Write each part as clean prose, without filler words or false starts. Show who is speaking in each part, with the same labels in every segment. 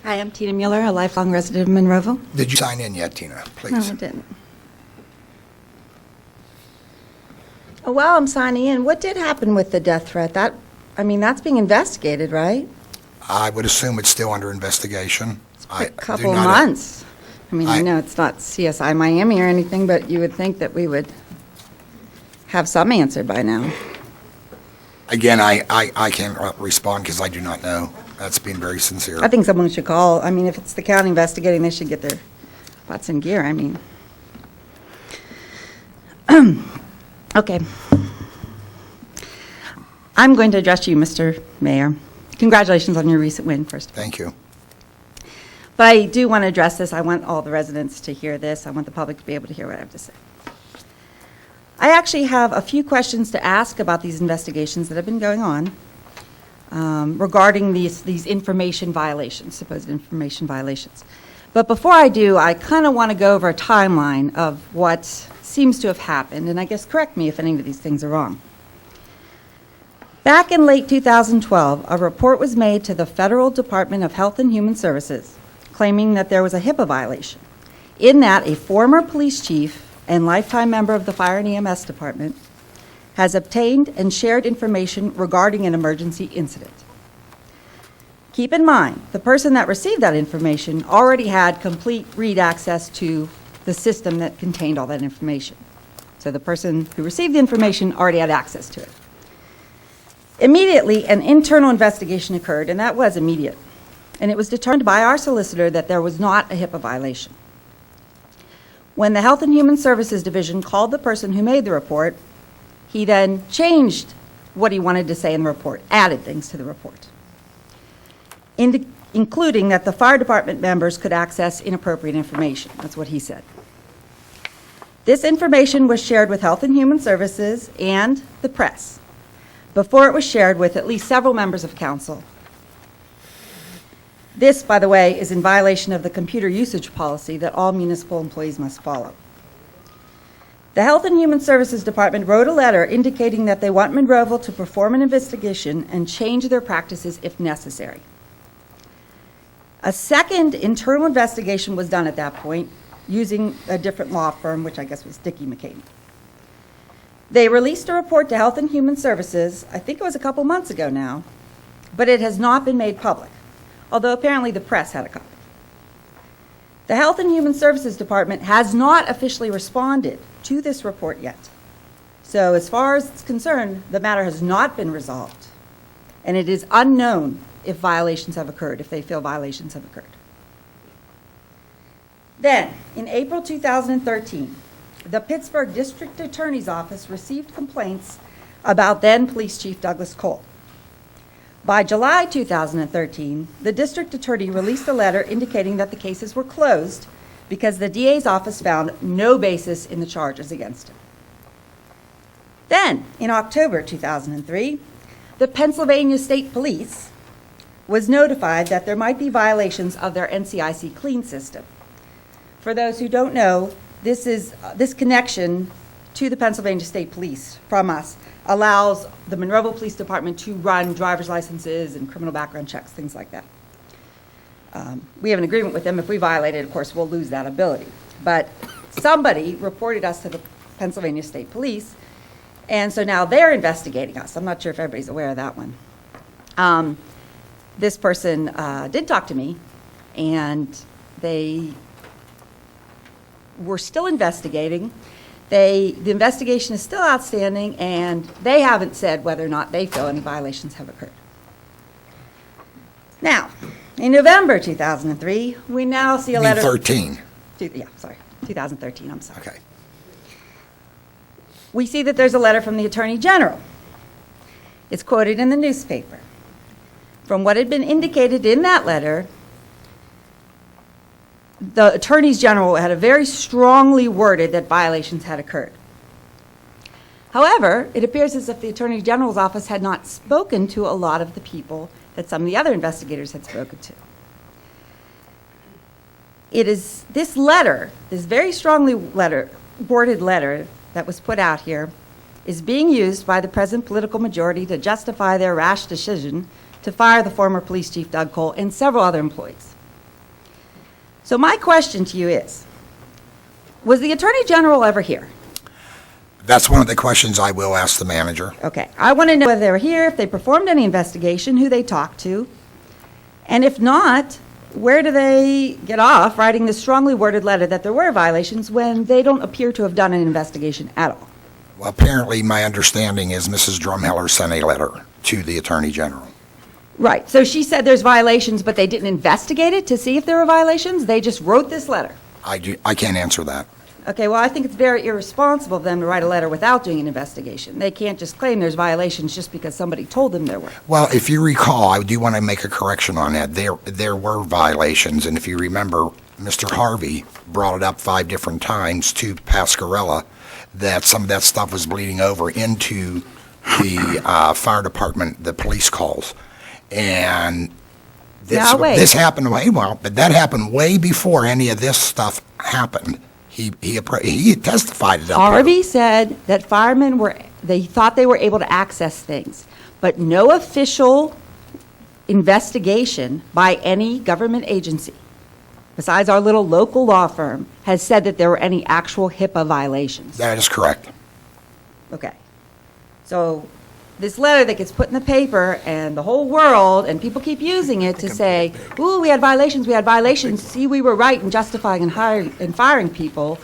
Speaker 1: Hi, I'm Tina Mueller, a lifelong resident of Monroeville.
Speaker 2: Did you sign in yet, Tina, please?
Speaker 1: No, I didn't. Oh, well, I'm signing in. What did happen with the death threat? That's being investigated, right?
Speaker 2: I would assume it's still under investigation.
Speaker 1: A couple months. I know it's not CSI Miami or anything, but you would think that we would have some answer by now.
Speaker 2: Again, I can't respond because I do not know. That's being very sincere.
Speaker 1: I think someone should call. If it's the county investigating, they should get their butts in gear. Okay. I'm going to address you, Mr. Mayor. Congratulations on your recent win, first of all.
Speaker 2: Thank you.
Speaker 1: But I do want to address this. I want all the residents to hear this. I want the public to be able to hear what I have to say. I actually have a few questions to ask about these investigations that have been going on regarding these information violations, supposed information violations. But before I do, I kind of want to go over a timeline of what seems to have happened, and I guess correct me if any of these things are wrong. Back in late 2012, a report was made to the Federal Department of Health and Human Services claiming that there was a HIPAA violation, in that a former police chief and lifetime member of the Fire and EMS Department has obtained and shared information regarding an emergency incident. Keep in mind, the person that received that information already had complete read access to the system that contained all that information. So the person who received the information already had access to it. Immediately, an internal investigation occurred, and that was immediate. And it was determined by our solicitor that there was not a HIPAA violation. When the Health and Human Services Division called the person who made the report, he then changed what he wanted to say in the report, added things to the report, including that the fire department members could access inappropriate information. That's what he said. This information was shared with Health and Human Services and the press before it was shared with at least several members of council. This, by the way, is in violation of the computer usage policy that all municipal employees must follow. The Health and Human Services Department wrote a letter indicating that they want Monroeville to perform an investigation and change their practices if necessary. A second internal investigation was done at that point using a different law firm, which I guess was Dickey McCain. They released a report to Health and Human Services, I think it was a couple months ago now, but it has not been made public, although apparently the press had a copy. The Health and Human Services Department has not officially responded to this report yet. So as far as it's concerned, the matter has not been resolved, and it is unknown if violations have occurred, if they feel violations have occurred. Then, in April 2013, the Pittsburgh District Attorney's Office received complaints about then Police Chief Douglas Cole. By July 2013, the district attorney released a letter indicating that the cases were closed because the DA's office found no basis in the charges against him. Then, in October 2003, the Pennsylvania State Police was notified that there might be violations of their NCIC clean system. For those who don't know, this connection to the Pennsylvania State Police from us allows the Monroeville Police Department to run driver's licenses and criminal background checks, things like that. We have an agreement with them. If we violate it, of course, we'll lose that ability. But somebody reported us to the Pennsylvania State Police, and so now they're investigating us. I'm not sure if everybody's aware of that one. This person did talk to me, and they were still investigating. The investigation is still outstanding, and they haven't said whether or not they feel any violations have occurred. Now, in November 2003, we now see a letter. 2013, I'm sorry.
Speaker 2: Okay.
Speaker 1: We see that there's a letter from the Attorney General. It's quoted in the newspaper. From what had been indicated in that letter, the attorneys general had a very strongly worded that violations had occurred. However, it appears as if the Attorney General's office had not spoken to a lot of the people that some of the other investigators had spoken to. It is this letter, this very strongly worded letter that was put out here, is being used by the present political majority to justify their rash decision to fire the former police chief, Doug Cole, and several other employees. So my question to you is, was the Attorney General ever here?
Speaker 2: That's one of the questions I will ask the manager.
Speaker 1: Okay, I want to know whether they were here, if they performed any investigation, who they talked to, and if not, where do they get off writing this strongly worded letter that there were violations when they don't appear to have done an investigation at all?
Speaker 2: Well, apparently, my understanding is Mrs. Drumheller sent a letter to the Attorney General.
Speaker 1: Right, so she said there's violations, but they didn't investigate it to see if there were violations? They just wrote this letter?
Speaker 2: I can't answer that.
Speaker 1: Okay, well, I think it's very irresponsible of them to write a letter without doing an investigation. They can't just claim there's violations just because somebody told them there were.
Speaker 2: Well, if you recall, I do want to make a correction on that. There were violations, and if you remember, Mr. Harvey brought it up 5 different times to Pascarella that some of that stuff was bleeding over into the fire department, the police calls. And this happened but that happened way before any of this stuff happened. He testified it up
Speaker 1: Harvey
Speaker 2: here.
Speaker 1: said that firemen they thought they were able to access things, but no official investigation by any government agency, besides our little local law firm, has said that there were any actual HIPAA violations.
Speaker 2: That is correct.
Speaker 1: Okay. So this letter that gets put in the paper and the whole world, and people keep using it to say, ooh, we had violations, see, we were right in justifying and firing people.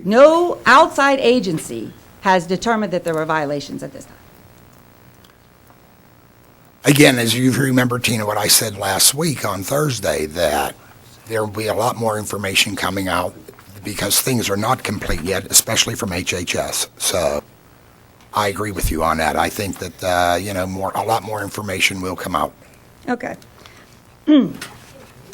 Speaker 1: No outside agency has determined that there were violations at this time.
Speaker 2: Again, as you remember, Tina, what I said last week on Thursday, that there will be a lot more information coming out because things are not complete yet, especially from HHS. So I agree with you on that. I think that, a lot more information will come out.
Speaker 1: Okay.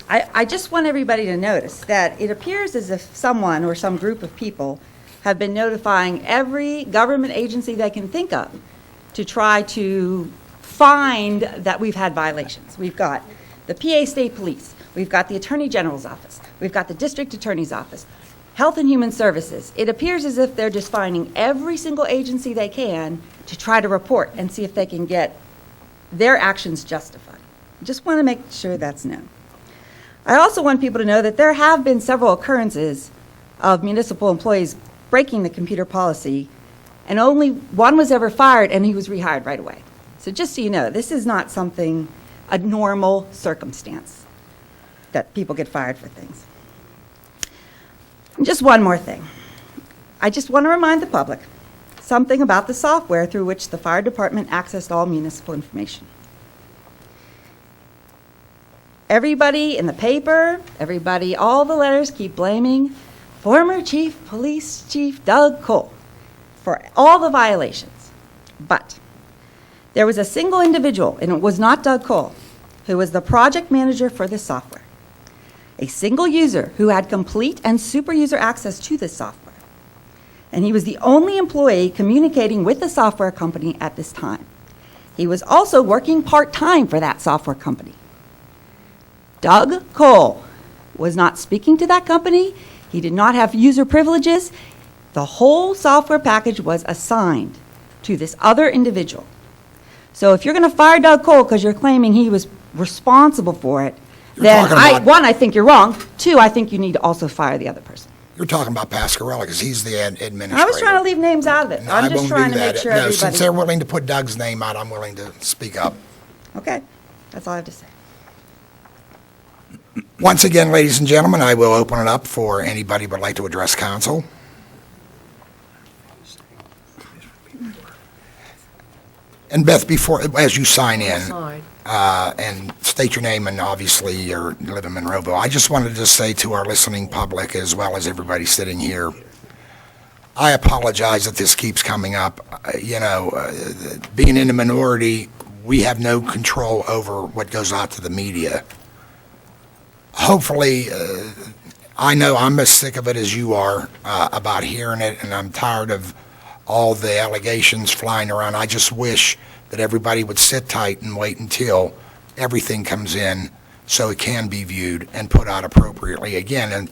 Speaker 1: I just want everybody to notice that it appears as if someone or some group of people have been notifying every government agency they can think of to try to find that we've had violations. We've got the PA State Police, we've got the Attorney General's office, we've got the District Attorney's office, Health and Human Services. It appears as if they're just finding every single agency they can to try to report and see if they can get their actions justified. Just want to make sure that's known. I also want people to know that there have been several occurrences of municipal employees breaking the computer policy, and only one was ever fired, and he was rehired right away. So just so you know, this is not a normal circumstance that people get fired for things. And just one more thing. I just want to remind the public something about the software through which the fire department accessed all municipal information. Everybody in the paper, all the letters keep blaming former Police Chief Doug Cole for all the violations. But there was a single individual, and it was not Doug Cole, who was the project manager for this software. A single user who had complete and super user access to this software. And he was the only employee communicating with the software company at this time. He was also working part-time for that software company. Doug Cole was not speaking to that company. He did not have user privileges. The whole software package was assigned to this other individual. So if you're going to fire Doug Cole because you're claiming he was responsible for it, then I think you're wrong. 2, I think you need to also fire the other person.
Speaker 2: You're talking about Pascarella because he's the administrator.
Speaker 1: I was trying to leave names out of it.
Speaker 2: No,
Speaker 1: I'm just trying to make sure everybody...
Speaker 2: Since they're willing to put Doug's name out, I'm willing to speak up.
Speaker 1: Okay, that's all I have to say.
Speaker 2: Once again, ladies and gentlemen, I will open it up for anybody who would like to address council. And Beth, as you sign in, and state your name, and obviously you live in Monroeville, I just wanted to say to our listening public, as well as everybody sitting here, I apologize that this keeps coming up. Being in the minority, we have no control over what goes out to the media. Hopefully, I know I'm as sick of it as you are about hearing it, and I'm tired of all the allegations flying around. I just wish that everybody would sit tight and wait until everything comes in so it can be viewed and put out appropriately. Again, and